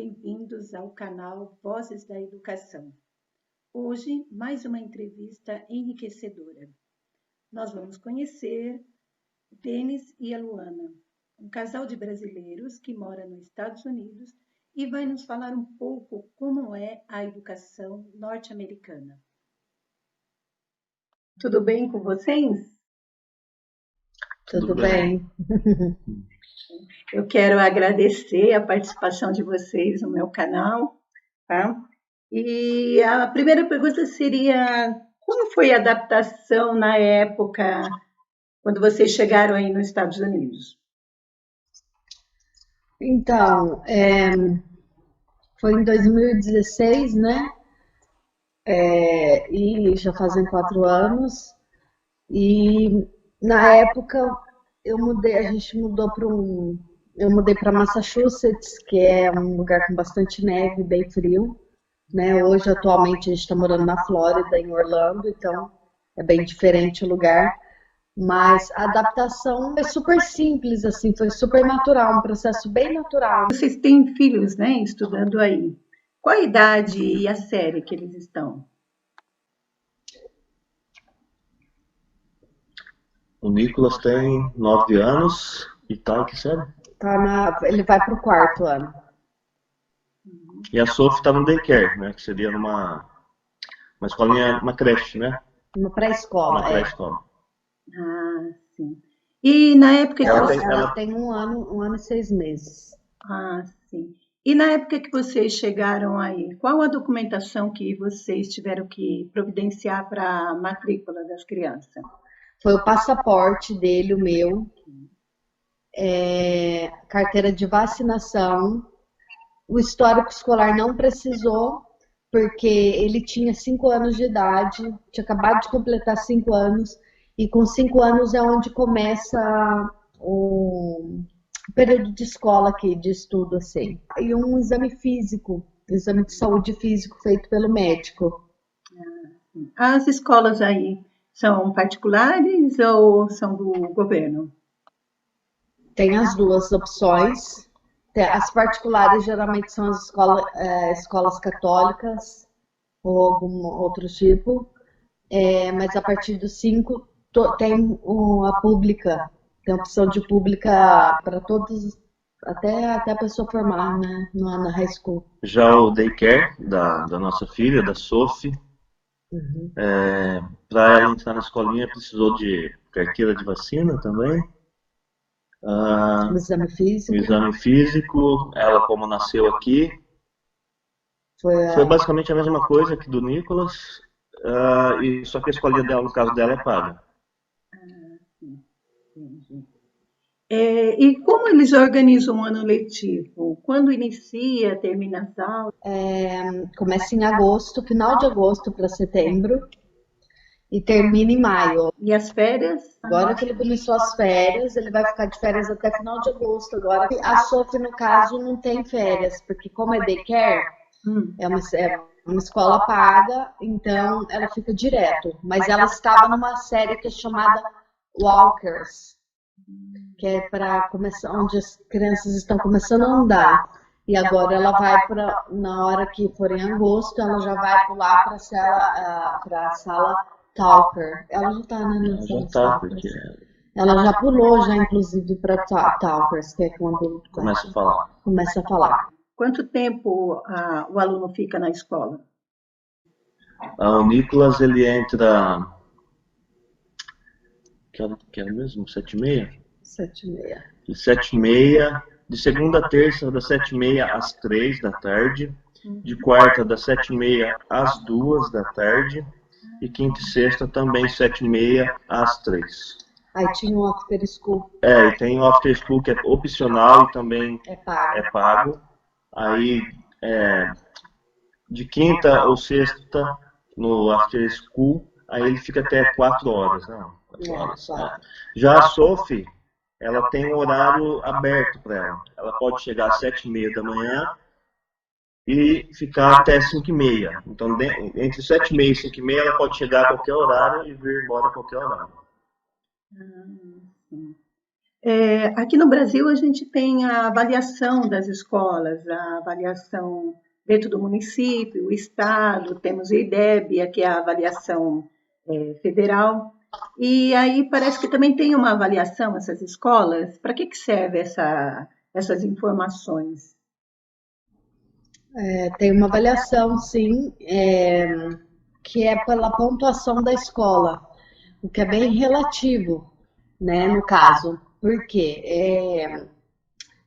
bem-vindos ao canal Vozes da Educação. Hoje, mais uma entrevista enriquecedora. Nós vamos conhecer o Denis e a Luana, um casal de brasileiros que mora nos Estados Unidos e vai nos falar um pouco como é a educação norte-americana. Tudo bem com vocês? Tudo bem. Eu quero agradecer a participação de vocês no meu canal, tá? E a primeira pergunta seria: como foi a adaptação na época quando vocês chegaram aí nos Estados Unidos? Então, foi em 2016, né? E já fazem 4 anos. E na época a gente mudou eu mudei para Massachusetts, que é um lugar com bastante neve, bem frio, né? Hoje, atualmente, a gente está morando na Flórida, em Orlando, então é bem diferente o lugar. Mas a adaptação é super simples, assim, foi super natural, um processo bem natural. Vocês têm filhos, né, estudando aí. Qual a idade e a série que eles estão? O Nicolas tem 9 anos e tá, que série? Ele vai para o 4º ano. E a Sophie tá no daycare, né? Que seria uma escolinha, uma creche, né? Uma pré-escola. Uma pré-escola. Ah, sim. E na época que Ela tem 1 ano e 6 meses. Ah, sim. E na época que vocês chegaram aí, qual a documentação que vocês tiveram que providenciar para a matrícula das crianças? Foi o passaporte dele, o meu, carteira de vacinação. O histórico escolar não precisou, porque ele tinha 5 anos de idade, tinha acabado de completar 5 anos, e com 5 anos é onde começa o período de escola aqui, de estudo, assim. E um exame físico, exame de saúde físico feito pelo médico. As escolas aí são particulares ou são do governo? Tem as duas opções. As particulares geralmente são as escolas católicas ou algum outro tipo, mas a partir dos 5 tem a pública, tem a opção de pública para todos, até a pessoa formar, né, na high school. Já o daycare da nossa filha, da Sophie, para ela entrar na escolinha precisou de carteira de vacina também. O exame físico. O exame físico, ela como nasceu aqui, foi basicamente a mesma coisa que do Nicolas, e só que a escolinha dela, no caso dela, é paga. Entendi. E como eles organizam o ano letivo? Quando inicia, termina as aulas? Começa em agosto, final de agosto para setembro, e termina em maio. E as férias? Agora que ele começou as férias, ele vai ficar de férias até final de agosto. Agora, a Sophie, no caso, não tem férias, porque como é daycare, é uma escola paga, então ela fica direto. Mas ela estava numa série que é chamada Walkers, que é para começar, onde as crianças estão começando a andar. E agora ela vai na hora que for em agosto, ela já vai pular para a sala Talker. Ela já está, né? Já está, porque ela já pulou, inclusive, para Talkers, que é quando começa a falar. Quanto tempo o aluno fica na escola? O Nicolas, ele entra... Que era mesmo? 7h30? 7h30. De 7h30, de segunda a terça, das 7h30 às 3 da tarde. De quarta, das 7h30 às 2 da tarde. E quinta e sexta também 7h30 às 3. Aí tinha o after school. E tem o after school que é opcional e também é pago. Aí de quinta ou sexta no after school, aí ele fica até 4 horas. Não, 4 horas. Já a Sophie, ela tem um horário aberto para ela. Ela pode chegar às 7h30 da manhã e ficar até 5h30. Então, entre 7h30 e 5h30, ela pode chegar a qualquer horário e vir embora a qualquer horário. Sim. Aqui no Brasil, a gente tem a avaliação das escolas, a avaliação dentro do município, o estado, temos o IDEB, que é a avaliação federal, e aí parece que também tem uma avaliação essas escolas. Para que serve essas informações? Tem uma avaliação, sim, que é pela pontuação da escola, o que é bem relativo, né, no caso. Por quê?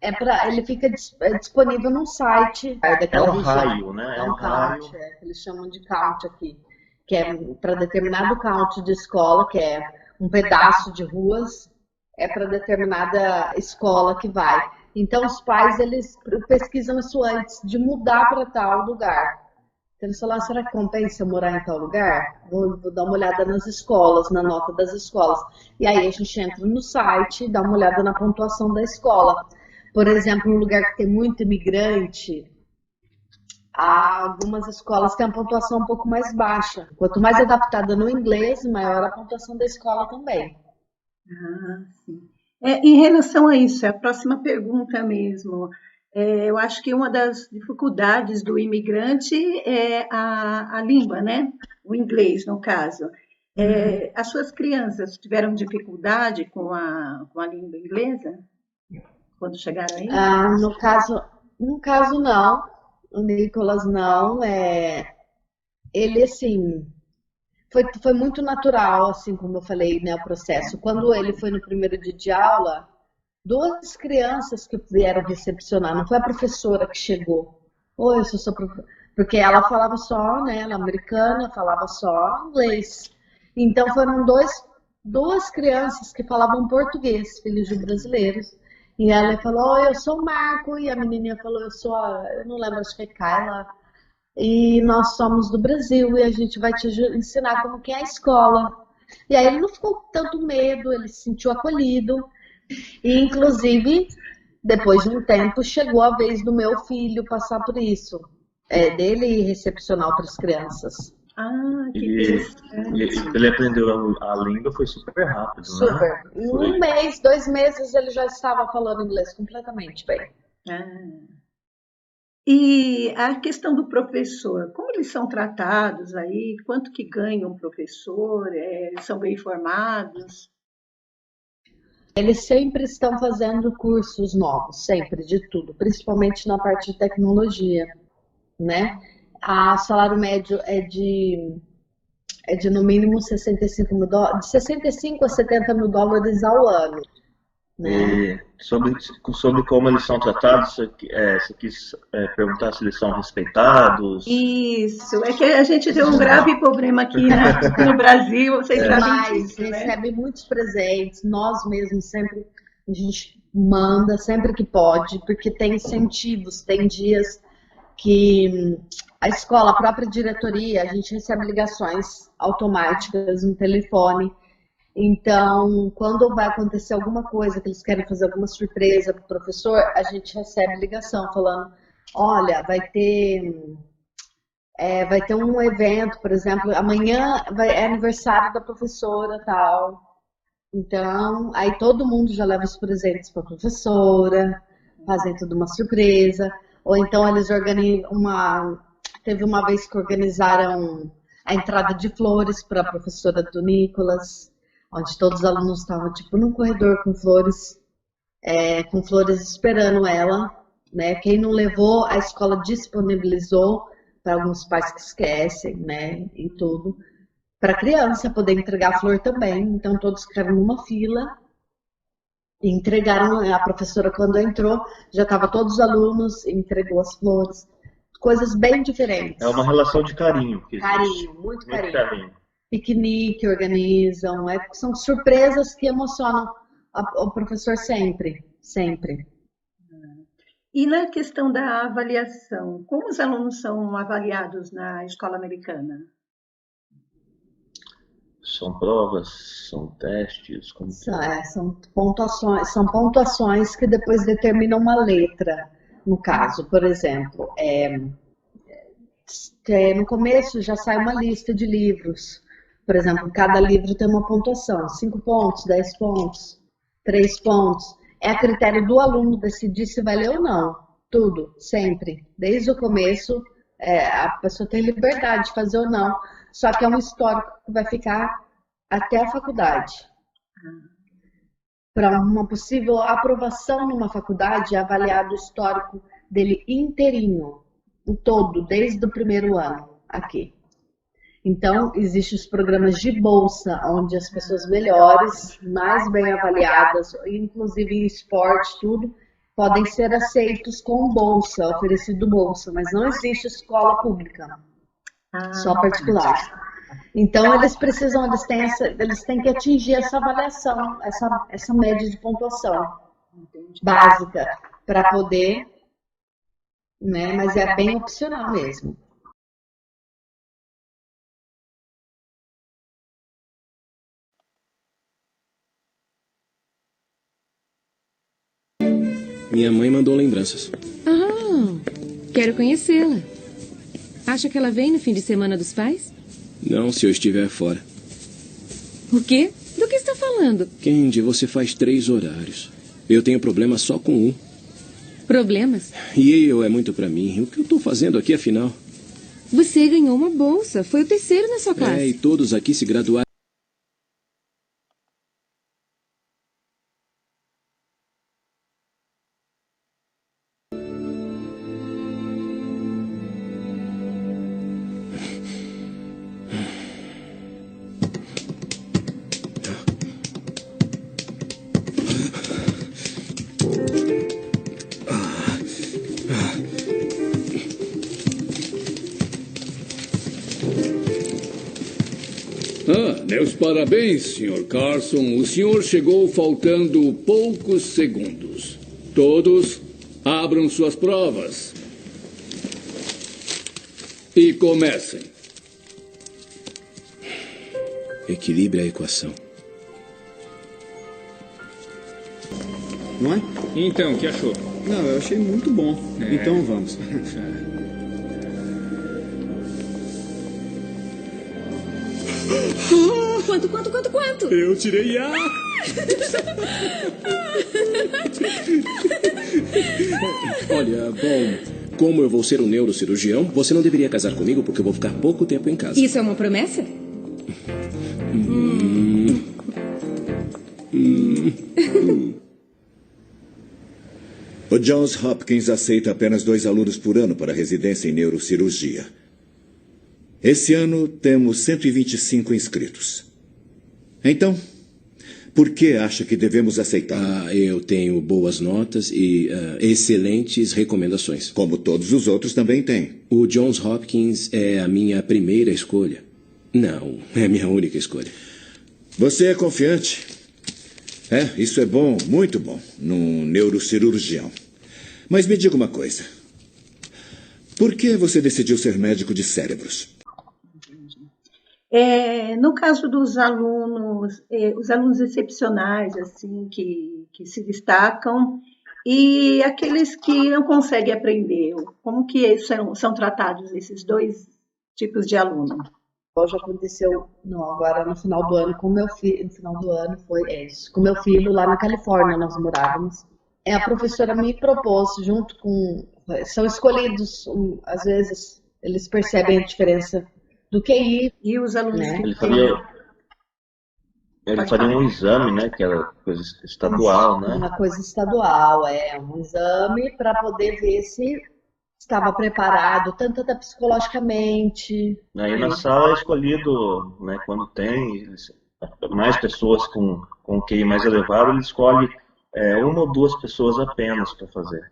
Ele fica disponível num site daquela região. Raio, né? É um count, que eles chamam de count aqui, que é para determinado count de escola, que é um pedaço de ruas, é para determinada escola que vai. Então, os pais, eles pesquisam isso antes de mudar para tal lugar. Então, eles falam, será que compensa morar em tal lugar? Vou dar uma olhada nas escolas, na nota das escolas. E aí, a gente entra no site e dá uma olhada na pontuação da escola. Por exemplo, um lugar que tem muito imigrante, há algumas escolas que têm a pontuação um pouco mais baixa. Quanto mais adaptada no inglês, maior a pontuação da escola também. Sim. Em relação a isso, é a próxima pergunta mesmo. Eu acho que uma das dificuldades do imigrante é a língua, né? O inglês, no caso. As suas crianças tiveram dificuldade com a língua inglesa quando chegaram aí? No caso não. O Nicolas não. Ele, assim, foi muito natural, assim como eu falei, né, o processo. Quando ele foi no primeiro dia de aula, 2 crianças que vieram recepcionar, não foi a professora que chegou. Oi, eu sou sua professora. Porque ela falava só, né, ela americana, falava só inglês. Então foram 2 crianças que falavam português, filhos de brasileiros. E ela falou, eu sou o Marco, e a menininha falou, eu não lembro, acho que é Kyla, e nós somos do Brasil, e a gente vai te ensinar como que é a escola. E aí ele não ficou com tanto medo, ele se sentiu acolhido, e inclusive, depois de um tempo, chegou a vez do meu filho passar por isso, dele recepcionar outras crianças. Que interessante. Ele aprendeu a língua, foi super rápido, super. Né? Em 1 mês, 2 meses, ele já estava falando inglês completamente bem. E a questão do professor, como eles são tratados aí? Quanto que ganha um professor? Eles são bem formados? Eles sempre estão fazendo cursos novos, sempre, de tudo, principalmente na parte de tecnologia, né? O salário médio é de no mínimo 65 mil dólares, de 65 a 70 mil dólares ao ano. Né? E sobre como eles são tratados, você quis perguntar se eles são respeitados? Isso, é que a gente tem um grave problema aqui, né? No Brasil, vocês sabem disso, né? Recebe muitos presentes, nós mesmos sempre, a gente manda sempre que pode, porque tem incentivos, tem dias que a escola, a própria diretoria, a gente recebe ligações automáticas no telefone. Então, quando vai acontecer alguma coisa, que eles querem fazer alguma surpresa para o professor, a gente recebe ligação falando, olha, vai ter um evento, por exemplo, amanhã é aniversário da professora tal. Então, aí todo mundo já leva os presentes para a professora, fazem tudo uma surpresa. Ou então eles organizam teve uma vez que organizaram a entrada de flores para a professora do Nicolas, onde todos os alunos estavam tipo num corredor com flores esperando ela, né? Quem não levou, a escola disponibilizou para alguns pais que esquecem, né? E tudo, para a criança poder entregar a flor também. Então todos ficaram numa fila. E entregaram, a professora quando entrou, já estava todos os alunos, entregou as flores, coisas bem diferentes. É uma relação de carinho. Muito carinho. Piquenique organizam, são surpresas que emocionam o professor sempre, sempre. E na questão da avaliação, como os alunos são avaliados na escola americana? São provas, são testes? São pontuações que depois determinam uma letra, no caso, por exemplo. No começo já sai uma lista de livros. Por exemplo, cada livro tem uma pontuação, 5 pontos, 10 pontos. 3 pontos. É a critério do aluno decidir se vai ler ou não. Tudo, sempre. Desde o começo, a pessoa tem liberdade de fazer ou não. Só que é um histórico que vai ficar até a faculdade. Para uma possível aprovação numa faculdade, é avaliado o histórico dele inteirinho, em todo, desde o primeiro ano aqui. Então, existem os programas de bolsa, onde as pessoas melhores, mais bem avaliadas, inclusive em esporte, tudo, podem ser aceitos com bolsa, oferecido bolsa, mas não existe escola pública, só particular. Então, eles têm que atingir essa avaliação, essa média de pontuação básica, para poder, né, mas é bem opcional mesmo. Minha mãe mandou lembranças. Quero conhecê-la. Acha que ela vem no fim de semana dos pais? Não, se eu estiver fora. O quê? Do que está falando? Candy, você faz 3 horários. Eu tenho problema só com 1. Problemas? Yale é muito pra mim. O que eu tô fazendo aqui, afinal? Você ganhou uma bolsa. Foi o terceiro na sua classe. E todos aqui se graduaram. Meus parabéns, Sr. Carson. O senhor chegou faltando poucos segundos. Todos abram suas provas. E comecem. Equilibre a equação. Não é? Então, o que achou? Não, eu achei muito bom. Então vamos. Quanto? Eu tirei A. Olha, bom, como eu vou ser um neurocirurgião, você não deveria casar comigo porque eu vou ficar pouco tempo em casa. Isso é uma promessa? O Johns Hopkins aceita apenas 2 alunos por ano para residência em neurocirurgia. Esse ano temos 125 inscritos. Então, por que acha que devemos aceitar? Eu tenho boas notas e excelentes recomendações. Como todos os outros também têm. O Johns Hopkins é a minha primeira escolha. Não, é a minha única escolha. Você é confiante? Isso é bom, muito bom, num neurocirurgião. Mas me diga uma coisa. Por que você decidiu ser médico de cérebros? No caso dos alunos, os alunos excepcionais, assim, que se destacam, e aqueles que não conseguem aprender, como que são tratados esses 2 tipos de aluno? Já aconteceu agora no final do ano com meu filho, no final do ano com meu filho lá na Califórnia, nós morávamos. A professora me propôs, junto com, são escolhidos, às vezes eles percebem a diferença do QI. E os alunos, né? Ele faria um exame, né, que era coisa estadual, né? Uma coisa estadual, um exame para poder ver se estava preparado, tanto até psicologicamente. Aí na sala é escolhido, né, quando tem mais pessoas com QI mais elevado, ele escolhe 1 ou 2 pessoas apenas para fazer.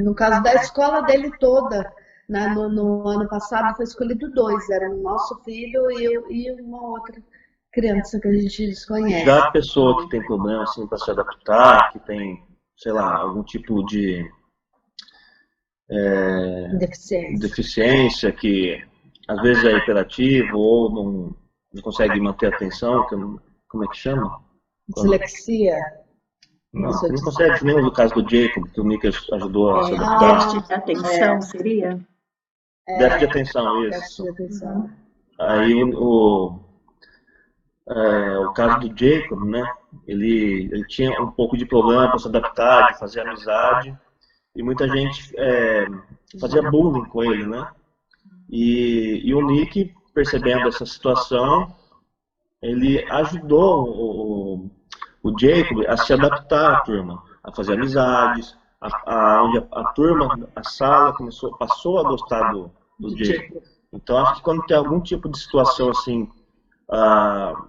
No caso da escola dele toda, no ano passado foi escolhido 2, era o nosso filho e uma outra criança que a gente desconhece. Já a pessoa que tem problema assim para se adaptar, que tem, sei lá, algum tipo de deficiência, que às vezes é hiperativo ou não consegue manter a atenção, como é que chama? Dislexia. Não consegue, nem no caso do Jacob, que o Mika ajudou a se adaptar. Déficit de atenção, seria? Déficit de atenção, isso. Déficit de atenção. Aí o caso do Jacob, né? Ele tinha um pouco de problema para se adaptar, de fazer amizade, e muita gente fazia bullying com ele, né? E o Nick, percebendo essa situação, ele ajudou o Jacob a se adaptar à turma, a fazer amizades, onde a turma, a sala passou a gostar do Jacob. Então, acho que quando tem algum tipo de situação assim,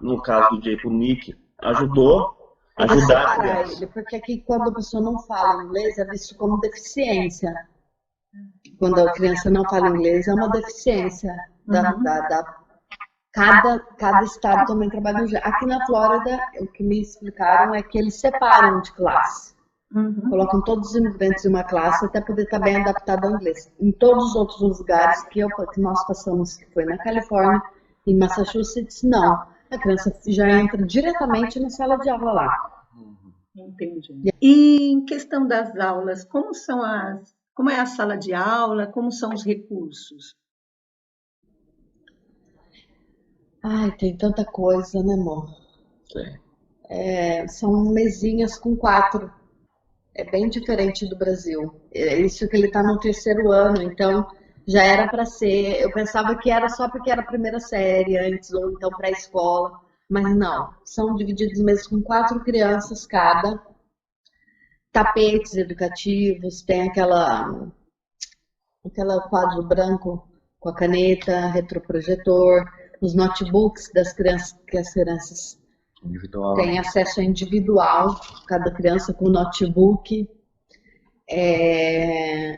no caso do Jacob, o Nick ajudar a criança. Ele, porque aqui quando a pessoa não fala inglês é visto como deficiência. Quando a criança não fala inglês é uma deficiência. Cada estado também trabalha. Aqui na Flórida, o que me explicaram é que eles separam de classe. Colocam todos os imigrantes em uma classe até poder estar bem adaptado ao inglês. Em todos os outros lugares que nós passamos, que foi na Califórnia, em Massachusetts, não. A criança já entra diretamente na sala de aula lá. Entendi. E em questão das aulas, como é a sala de aula, como são os recursos? Ai, tem tanta coisa, né, amor? Sim. São mesinhas com 4. É bem diferente do Brasil. Isso que ele está no 3º ano, então já era para ser. Eu pensava que era só porque era a primeira série antes, ou então pré-escola, mas não. São divididos mesmo com 4 crianças cada. Tapetes educativos, tem aquela quadro branco com a caneta, retroprojetor, os notebooks das crianças, que as crianças têm acesso individual, cada criança com notebook. E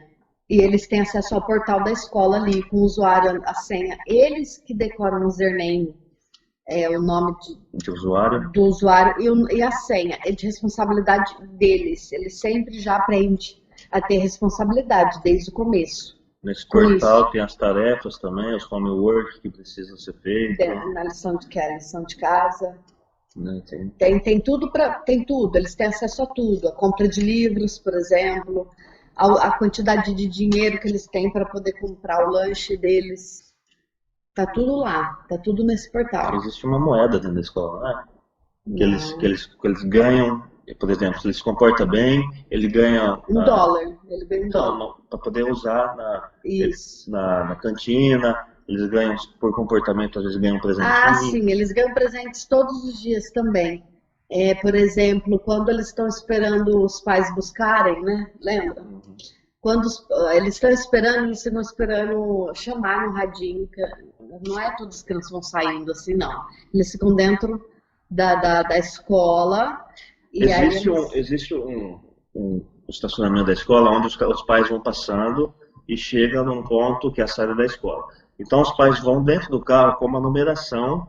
eles têm acesso ao portal da escola ali, com o usuário, a senha. Eles que decoram o username, o nome do usuário e a senha. É de responsabilidade deles. Eles sempre já aprendem a ter responsabilidade desde o começo. Nesse portal tem as tarefas também, os homework que precisam ser feitos. Na lição de lição de casa. Tem Tem tudo, eles têm acesso a tudo. A compra de livros, por exemplo, a quantidade de dinheiro que eles têm para poder comprar o lanche deles. Tá tudo lá, tá tudo nesse portal. Existe uma moeda dentro da escola, né? Que eles ganham, por exemplo, se ele se comporta bem, ele ganha $1. Ele ganha $1. Para poder usar na cantina. Eles ganham, por comportamento, às vezes ganham presentes. Sim, eles ganham presentes todos os dias também. Por exemplo, quando eles estão esperando os pais buscarem, né? Lembra? Quando eles estão esperando, eles ficam esperando chamar no radinho. Não é todas as crianças vão saindo assim, não. Eles ficam dentro da escola. Existe um estacionamento da escola onde os pais vão passando e chegam num ponto que é a saída da escola. Então os pais vão dentro do carro com uma numeração,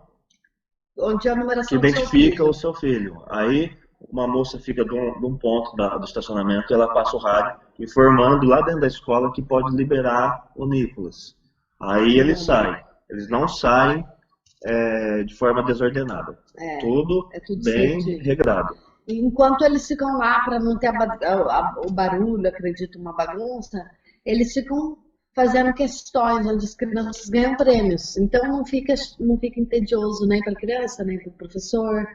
onde a numeração que identifica o seu filho. Aí uma moça fica de um ponto do estacionamento e ela passa o rádio informando lá dentro da escola que pode liberar o Nicholas. Aí eles saem. Eles não saem de forma desordenada. Tudo bem regrado. Enquanto eles ficam lá para não ter o barulho, acredito, uma bagunça, eles ficam fazendo questões onde as crianças ganham prêmios. Então não fica entedioso nem para a criança, nem para o professor,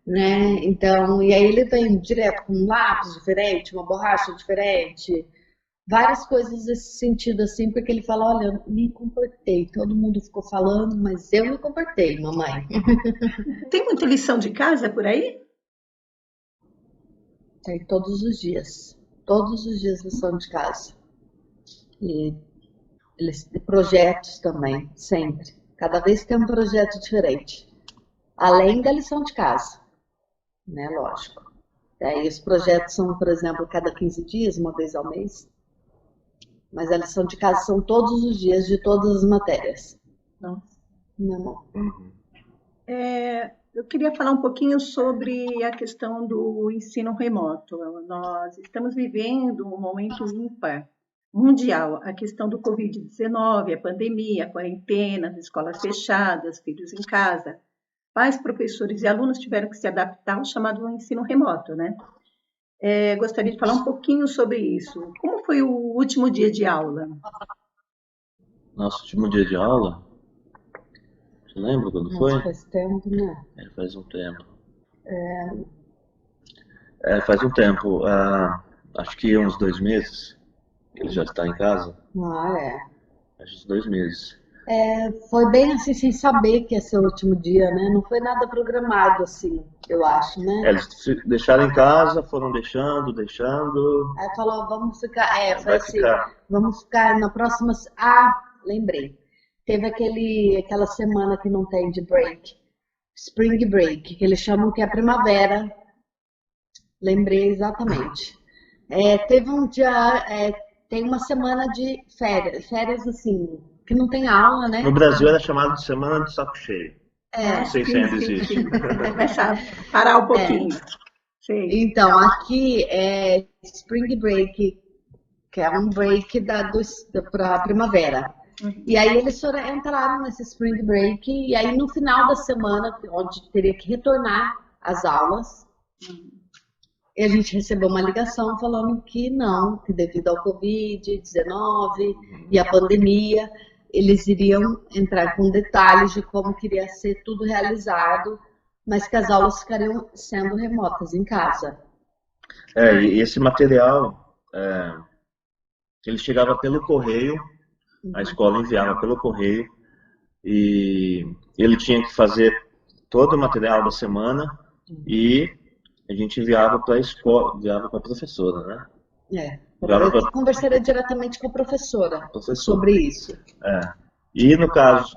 né? Então, e aí ele vem direto com um lápis diferente, uma borracha diferente, várias coisas nesse sentido assim, porque ele fala, olha, eu me comportei, todo mundo ficou falando, mas eu me comportei, mamãe. Tem muita lição de casa por aí? Tem todos os dias lição de casa. E projetos também, sempre. Cada vez tem um projeto diferente. Além da lição de casa, né? Lógico. E os projetos são, por exemplo, cada 15 dias, uma vez ao mês. Mas a lição de casa são todos os dias, de todas as matérias. Não. Eu queria falar um pouquinho sobre a questão do ensino remoto. Nós estamos vivendo um momento ímpar mundial, a questão do Covid-19, a pandemia, a quarentena, as escolas fechadas, filhos em casa. Pais, professores e alunos tiveram que se adaptar ao chamado ensino remoto, né? Gostaria de falar um pouquinho sobre isso. Como foi o último dia de aula? Nosso último dia de aula? Você lembra quando foi? Faz tempo, né? Faz um tempo. Faz um tempo. Acho que uns 2 meses. Ele já está em casa. Acho uns 2 meses. Foi bem assim, sem saber que ia ser o último dia, né? Não foi nada programado, assim, eu acho, né? Eles deixaram em casa, foram deixando. Aí falou, vamos ficar, foi assim, vamos ficar na próxima... lembrei. Teve aquela semana que não tem de break, Spring Break, que eles chamam que é a primavera. Lembrei exatamente. Teve um dia, tem uma semana de férias assim, que não tem aula, né? No Brasil era chamado de semana de saco cheio. Não sei se ainda existe. Vai parar um pouquinho. Sim. Então, aqui é Spring Break, que é um break para a primavera. E aí eles entraram nesse Spring Break, e aí no final da semana, onde teria que retornar às aulas, e a gente recebeu uma ligação falando que não, que devido ao Covid-19 e a pandemia, eles iriam entrar com detalhes de como queria ser tudo realizado, mas que as aulas ficariam sendo remotas em casa. E esse material, ele chegava pelo correio, a escola enviava pelo correio, e ele tinha que fazer todo o material da semana, e a gente enviava para a escola, enviava para a professora, né? Eu conversaria diretamente com a professora sobre isso. E no caso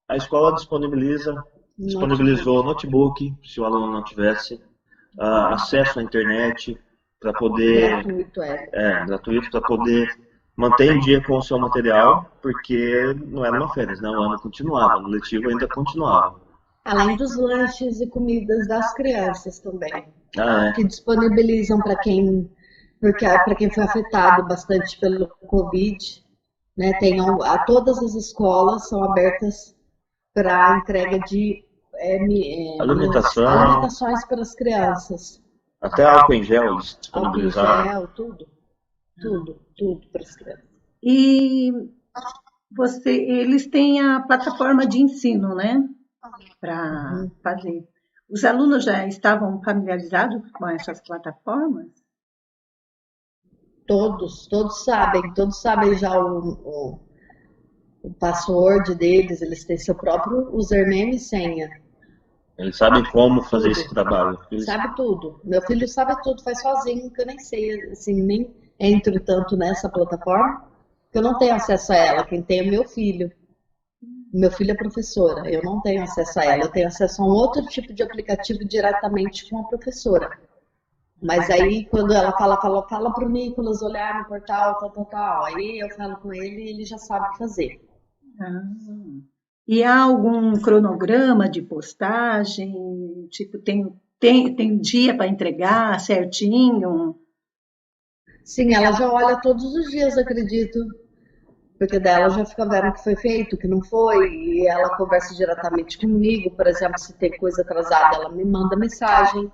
a escola disponibilizou notebook, se o aluno não tivesse, acesso à internet para poder... gratuito para poder manter em dia com o seu material, porque não era uma férias, né? O ano continuava, no letivo ainda continuava. Além dos lanches e comidas das crianças também, que disponibilizam para quem foi afetado bastante pelo Covid, né? Todas as escolas são abertas para a entrega de alimentações para as crianças. Até álcool em gel eles disponibilizaram. Tudo para as crianças. E eles têm a plataforma de ensino, né? Para fazer. Os alunos já estavam familiarizados com essas plataformas? Todos sabem já o password deles, eles têm seu próprio username e senha. Eles sabem como fazer esse trabalho. Sabe tudo. Meu filho sabe tudo, faz sozinho, que eu nem sei, assim, nem entro tanto nessa plataforma, porque eu não tenho acesso a ela. Quem tem é meu filho. Meu filho é professora, eu não tenho acesso a ela. Eu tenho acesso a um outro tipo de aplicativo diretamente com a professora. Mas aí, quando ela fala para o Nicolas olhar no portal, tal. Aí eu falo com ele e ele já sabe o que fazer. E há algum cronograma de postagem? Tipo, tem dia para entregar certinho? Sim, ela já olha todos os dias, acredito. Porque dela já fica vendo o que foi feito, o que não foi. E ela conversa diretamente comigo. Por exemplo, se tem coisa atrasada, ela me manda mensagem.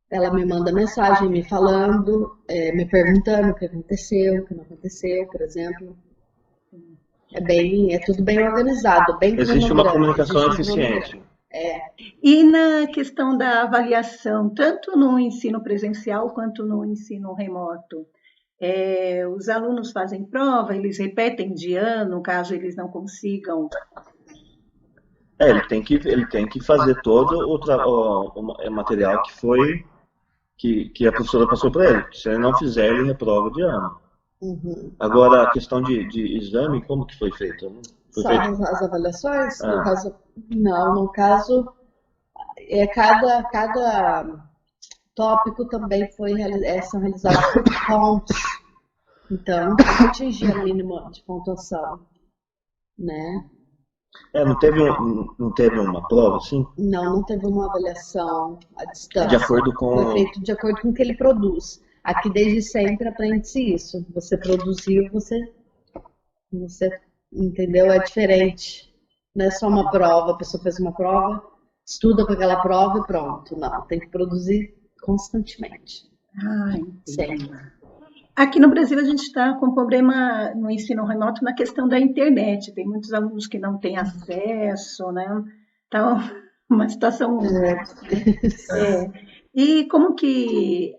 Ela me manda mensagem me falando, me perguntando o que aconteceu, o que não aconteceu, por exemplo. É tudo bem organizado, bem existe uma comunicação eficiente. E na questão da avaliação, tanto no ensino presencial quanto no ensino remoto, os alunos fazem prova, eles repetem de ano, caso eles não consigam... Ele tem que fazer todo o material que a professora passou para ele. Se ele não fizer, ele reprova de ano. Agora, a questão de exame, como que foi feito? As avaliações? No caso, cada tópico também são realizados por pontos. Então, não atingir a mínima de pontuação, né? Não teve uma prova, assim? Não teve uma avaliação à distância. De acordo com... Foi feito de acordo com o que ele produz. Aqui, desde sempre, aprende-se isso. Você produziu, você entendeu? É diferente. Não é só uma prova, a pessoa fez uma prova, estuda com aquela prova e pronto. Não, tem que produzir constantemente. Entendi. Aqui no Brasil a gente está com problema no ensino remoto na questão da internet. Tem muitos alunos que não têm acesso, né? Então, uma situação... E como que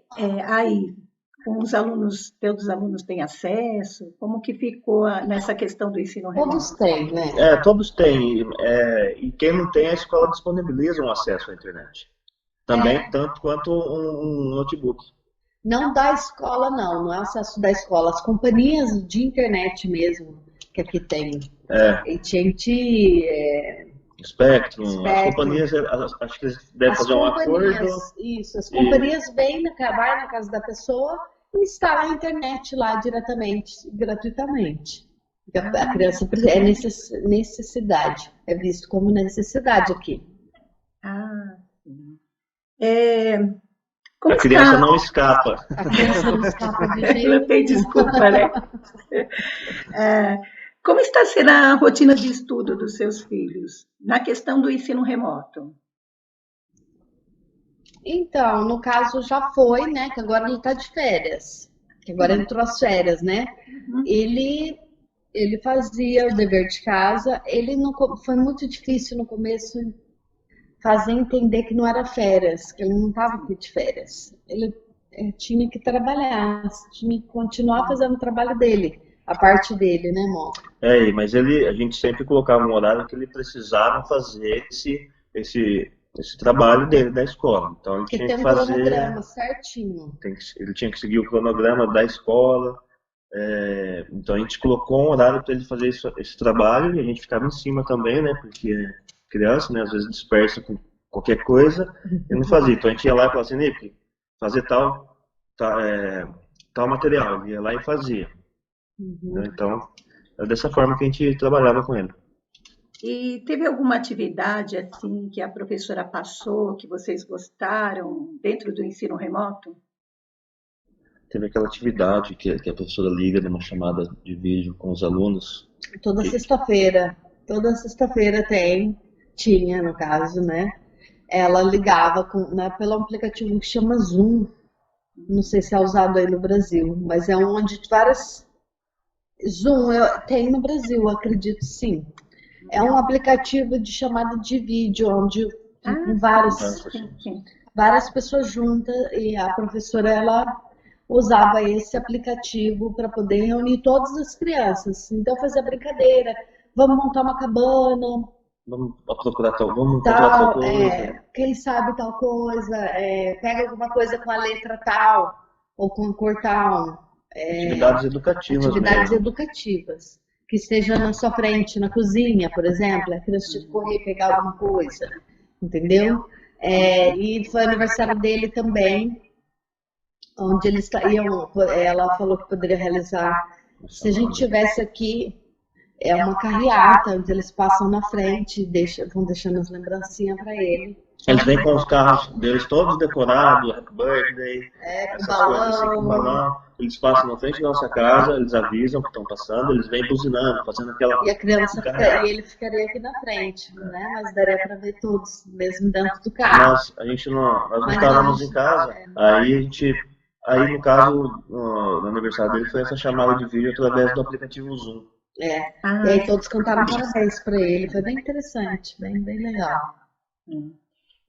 aí, com os alunos, todos os alunos têm acesso? Como que ficou nessa questão do ensino remoto? Todos têm, né? Todos têm. E quem não tem, a escola disponibiliza um acesso à internet. Também, tanto quanto um notebook. Não da escola, não é acesso da escola. As companhias de internet mesmo, que aqui tem. AT&T, Spectrum, as companhias, acho que eles devem fazer um acordo. Isso, as companhias vai na casa da pessoa e instala a internet lá diretamente, gratuitamente. A criança é necessidade, é visto como necessidade aqui. Sim. A criança não escapa. A criança não escapa de jeito nenhum. Não tem desculpa, né? Como está sendo a rotina de estudo dos seus filhos na questão do ensino remoto? Então, no caso já foi, né? Que agora ele está de férias. Que agora entrou as férias, né? Ele fazia o dever de casa. Foi muito difícil no começo fazer entender que não era férias, que ele não estava aqui de férias. Ele tinha que trabalhar, tinha que continuar fazendo o trabalho dele, a parte dele, né, amor? Mas a gente sempre colocava um horário que ele precisava fazer esse trabalho dele da escola. Então ele tinha que fazer. Um cronograma certinho. Ele tinha que seguir o cronograma da escola. Então a gente colocou um horário para ele fazer esse trabalho e a gente ficava em cima também, né? Porque criança, né? Às vezes dispersa com qualquer coisa e não fazia. Então a gente ia lá e falava assim, Nick, fazer tal material. Ele ia lá e fazia. Então, é dessa forma que a gente trabalhava com ele. E teve alguma atividade assim que a professora passou, que vocês gostaram dentro do ensino remoto? Teve aquela atividade que a professora liga numa chamada de vídeo com os alunos. Toda sexta-feira tinha, no caso, né? Ela ligava pelo aplicativo que chama Zoom. Não sei se é usado aí no Brasil, mas é onde várias... Zoom tem no Brasil, acredito sim. É um aplicativo de chamada de vídeo, onde várias pessoas juntas e a professora ela usava esse aplicativo para poder reunir todas as crianças. Então fazia brincadeira, vamos montar uma cabana, vamos procurar tal coisa. Quem sabe tal coisa, pega alguma coisa com a letra tal ou com a cor tal. Atividades educativas, que esteja na sua frente, na cozinha, por exemplo, a criança tinha que correr e pegar alguma coisa, entendeu? E foi aniversário dele também, onde eles iam, ela falou que poderia realizar, se a gente tivesse aqui, uma carreata, onde eles passam na frente, vão deixando as lembrancinhas para ele. Eles vêm com os carros deles todos decorados, Happy Birthday, essas coisas assim, com balão. Eles passam na frente da nossa casa, eles avisam que estão passando, eles vêm buzinando, fazendo aquela... E a criança ele ficaria aqui na frente, né? Mas daria para ver todos, mesmo dentro do carro. Nós não estávamos em casa, aí no caso, no aniversário dele, foi essa chamada de vídeo através do aplicativo Zoom. E aí todos cantaram parabéns para ele, foi bem interessante, bem legal.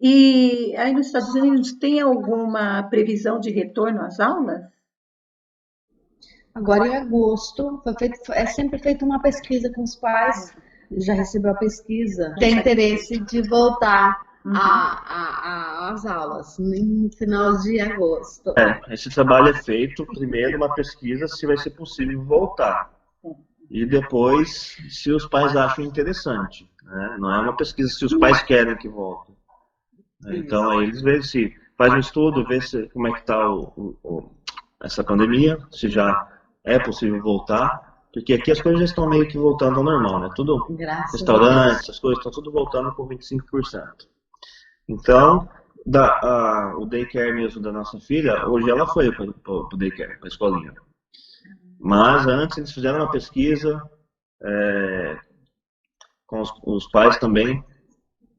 E aí nos Estados Unidos tem alguma previsão de retorno às aulas? Agora em agosto, é sempre feita uma pesquisa com os pais, já recebeu a pesquisa, tem interesse de voltar às aulas no final de agosto. Esse trabalho é feito, primeiro uma pesquisa se vai ser possível voltar, e depois se os pais acham interessante, né? Não é uma pesquisa se os pais querem que volte. Então aí eles veem se faz um estudo, vê como é que está essa pandemia, se já é possível voltar, porque aqui as coisas já estão meio que voltando ao normal, né? Tudo, restaurantes, essas coisas estão tudo voltando com 25%. Então, o daycare mesmo da nossa filha, hoje ela foi para o daycare, para a escolinha. Mas antes eles fizeram uma pesquisa com os pais também,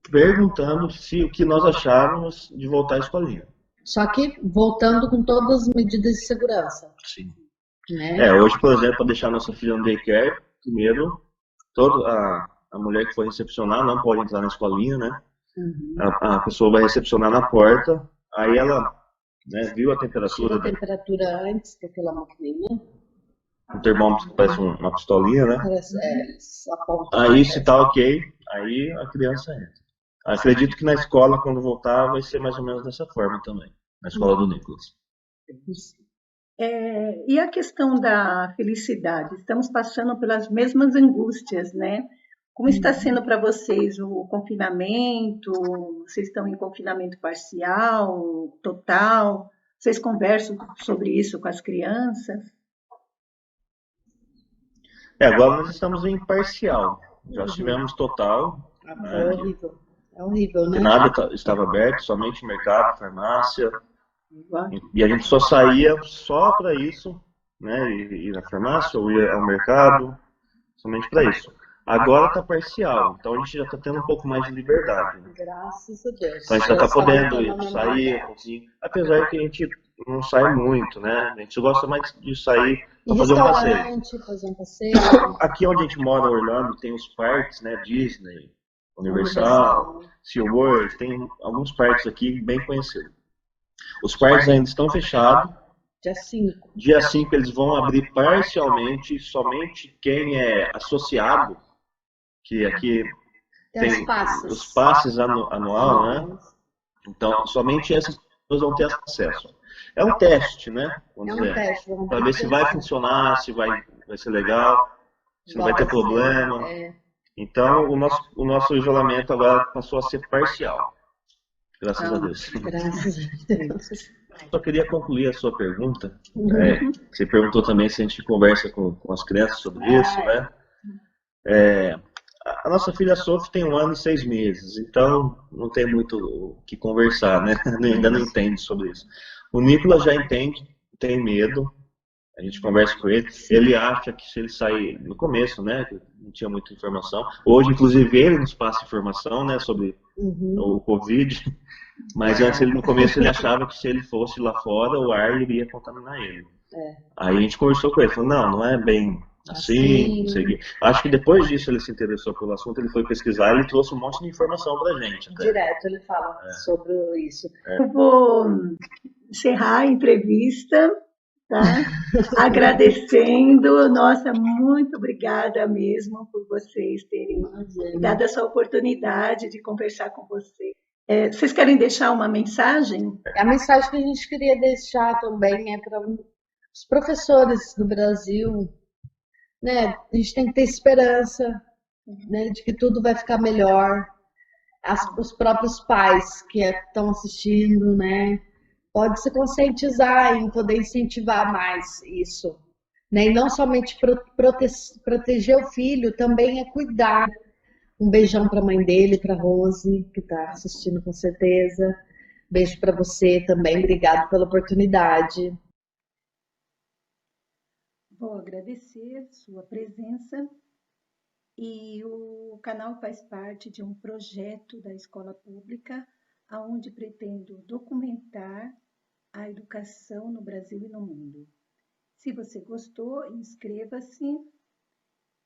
perguntando o que nós achávamos de voltar à escolinha. Só que voltando com todas as medidas de segurança. Sim. né? Hoje, por exemplo, para deixar nossa filha no daycare, primeiro, a mulher que for recepcionar não pode entrar na escolinha, né? A pessoa vai recepcionar na porta, aí ela, né, viu a temperatura. Tira a temperatura antes daquela maquininha. Um termômetro que parece uma pistolinha, né? Parece, aí, se tá ok, aí a criança entra. Acredito que na escola, quando voltar, vai ser mais ou menos dessa forma também, na escola do Nicolas. E a questão da felicidade? Estamos passando pelas mesmas angústias, né? Como está sendo para vocês o confinamento? Vocês estão em confinamento parcial, total? Vocês conversam sobre isso com as crianças? Agora nós estamos em parcial. Já tivemos total. É horrível. É horrível, né? Nada estava aberto, somente mercado, farmácia. E a gente só saía só para isso, né? Ir na farmácia ou ir ao mercado, somente para isso. Agora está parcial, então a gente já está tendo um pouco mais de liberdade. Né? Graças a Deus. Então a gente já está podendo sair um pouquinho, apesar que a gente não sai muito, né? A gente gosta mais de sair para fazer um passeio. Aqui onde a gente mora, em Orlando, tem os parques, né? Disney, Universal, SeaWorld, tem alguns parques aqui bem conhecidos. Os parques ainda estão fechados. Dia 5. Dia 5 eles vão abrir parcialmente, somente quem é associado, que aqui tem os passes anual, né? Então, somente essas pessoas vão ter acesso. É um teste, né? Vamos dizer, para ver se vai funcionar, se vai ser legal, se não vai ter problema. Então, o nosso isolamento agora passou a ser parcial. Graças a Deus. Graças a Deus. Só queria concluir a sua pergunta. Você perguntou também se a gente conversa com as crianças sobre isso, né? A nossa filha Sophie tem 1 ano e 6 meses, então não tem muito o que conversar, né? Ainda não entende sobre isso. O Nicolas já entende, tem medo, a gente conversa com ele, ele acha que se ele sair no começo, né? Não tinha muita informação. Hoje, inclusive, ele nos passa informação, né, sobre o Covid, mas antes, no começo, ele achava que se ele fosse lá fora, o ar iria contaminar ele. Aí a gente conversou com ele, falou, não é bem assim, não sei o quê. Acho que depois disso ele se interessou pelo assunto, ele foi pesquisar e ele trouxe um monte de informação pra gente. Até. Direto ele fala sobre isso. Eu vou encerrar a entrevista, tá? Agradecendo, nossa, muito obrigada mesmo por vocês terem dado essa oportunidade de conversar com vocês. Vocês querem deixar uma mensagem? A mensagem que a gente queria deixar também é para os professores do Brasil, né? A gente tem que ter esperança, né, de que tudo vai ficar melhor. Os próprios pais que estão assistindo, né? Pode se conscientizar em poder incentivar mais isso, né? E não somente proteger o filho, também é cuidar. Um beijão para a mãe dele, para a Rose, que está assistindo com certeza. Beijo para você também, obrigado pela oportunidade. Vou agradecer sua presença. E o canal faz parte de um projeto da escola pública, onde pretendo documentar a educação no Brasil e no mundo. Se você gostou, inscreva-se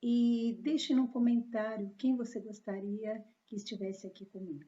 e deixe no comentário quem você gostaria que estivesse aqui comigo.